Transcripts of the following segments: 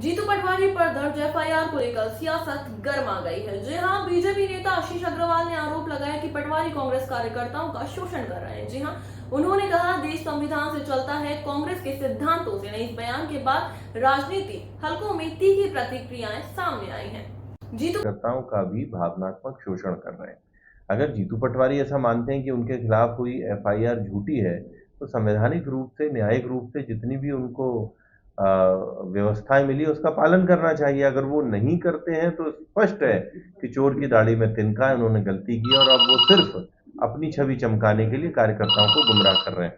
जीतू पटवारी पर दर्ज एफआईआर को लेकर सियासत गर्मा गई है। जी हां, बीजेपी नेता आशीष अग्रवाल ने आरोप लगाया कि पटवारी कांग्रेस कार्यकर्ताओं का शोषण कर रहे हैं। जी हां, उन्होंने कहा देश संविधान से चलता है, कांग्रेस के सिद्धांतों से नहीं। इस बयान के बाद राजनीति हलकों में तीखी प्रतिक्रियाएं सामने आई हैं। जीतू कार्यकर्ताओं का भी भावनात्मक शोषण कर रहे हैं। अगर जीतू पटवारी ऐसा मानते हैं कि उनके खिलाफ हुई एफआईआर झूठी है, तो संवैधानिक रूप से, न्यायिक रूप से जितनी भी उनको व्यवस्थाएं मिली उसका पालन करना चाहिए। अगर वो नहीं करते हैं तो स्पष्ट है कि चोर की दाढ़ी में तिनका है, उन्होंने गलती की और अब वो सिर्फ अपनी छवि चमकाने के लिए कार्यकर्ताओं को गुमराह कर रहे हैं।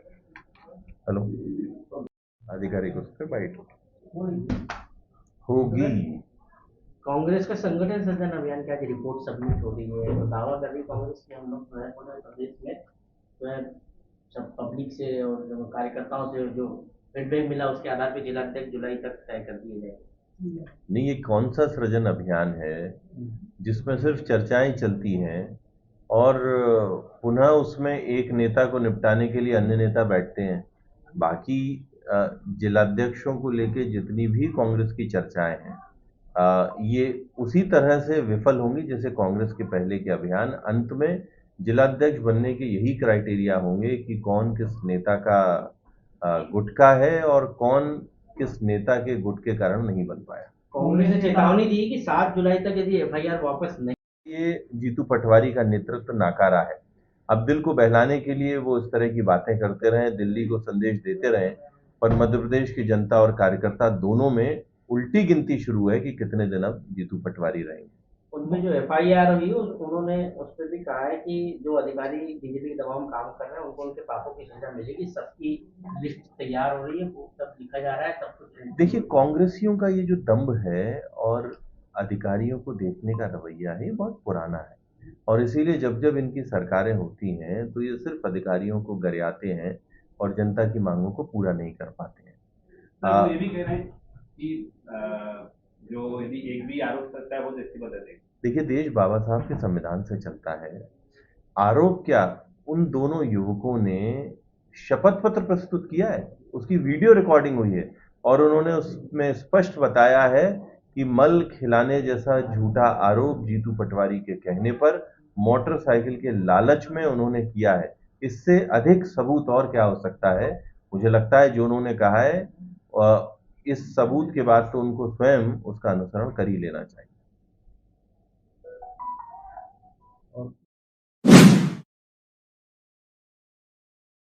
हेलो, आधिकारिक उस पर बाइट होगी। कांग्रेस का संगठन सृजन अभियान की आज रिपोर्ट सबमिट हो रही है, तो दावा कर रही कांग्रेस की हम लोग जो है पूरे प्रदेश में जो है सब पब्लिक से और जो कार्यकर्ताओं से जो फीडबैक मिला उसके आधार पर जिला अध्यक्ष जुलाई तक तय कर दिए जाएंगे। नहीं, ये कौन सा सृजन अभियान है जिसमें सिर्फ चर्चाएं चलती हैं और पुनः उसमें एक नेता को निपटाने के लिए अन्य नेता बैठते हैं। बाकी जिलाध्यक्षों को लेके जितनी भी कांग्रेस की चर्चाएं हैं, ये उसी तरह से विफल होंगी जैसे कांग्रेस के पहले के अभियान। अंत में जिलाध्यक्ष बनने के यही क्राइटेरिया होंगे कि कौन किस नेता का गुट का है और कौन किस नेता के गुट के कारण नहीं बन पाया। कांग्रेस ने चेतावनी दी कि 7 जुलाई तक यदि एफआईआर वापस नहीं, ये जीतू पटवारी का नेतृत्व नाकारा है। अब दिल को बहलाने के लिए वो इस तरह की बातें करते रहे, दिल्ली को संदेश देते रहे, पर मध्य प्रदेश की जनता और कार्यकर्ता दोनों में उल्टी गिनती शुरू है कि कितने दिन अब जीतू पटवारी रहेंगे। उनमें जो एफआईआर हुई उन्होंने उस पर भी कहा है कि जो अधिकारी बीजेपी के दबाव में काम कर रहे हैं उनको उनके पापों की सजा मिलेगी। सबकी लिस्ट तैयार हो रही है, वो सब लिखा जा रहा है, सब कुछ। देखिए, कांग्रेसियों का ये जो दंभ है और अधिकारियों को देखने का रवैया है, ये बहुत पुराना है और इसीलिए जब जब इनकी सरकारें होती हैं तो ये सिर्फ अधिकारियों को गरियाते हैं और जनता की मांगों को पूरा नहीं कर पाते हैं। ये भी कह रहे हैं कि जो यदि एक भी आरोप करता है वो इस्तीफा दे देगा। देखिए, देश बाबा साहब के संविधान से चलता है। आरोप क्या, उन दोनों युवकों ने शपथ पत्र प्रस्तुत किया है, उसकी वीडियो रिकॉर्डिंग हुई है और उन्होंने उसमें स्पष्ट बताया है कि मल खिलाने जैसा झूठा आरोप जीतू पटवारी के कहने पर मोटरसाइकिल के लालच में उन्होंने किया है। इससे अधिक सबूत और क्या हो सकता है? मुझे लगता है जो उन्होंने कहा है, इस सबूत के बाद तो उनको स्वयं उसका अनुसरण कर ही लेना चाहिए।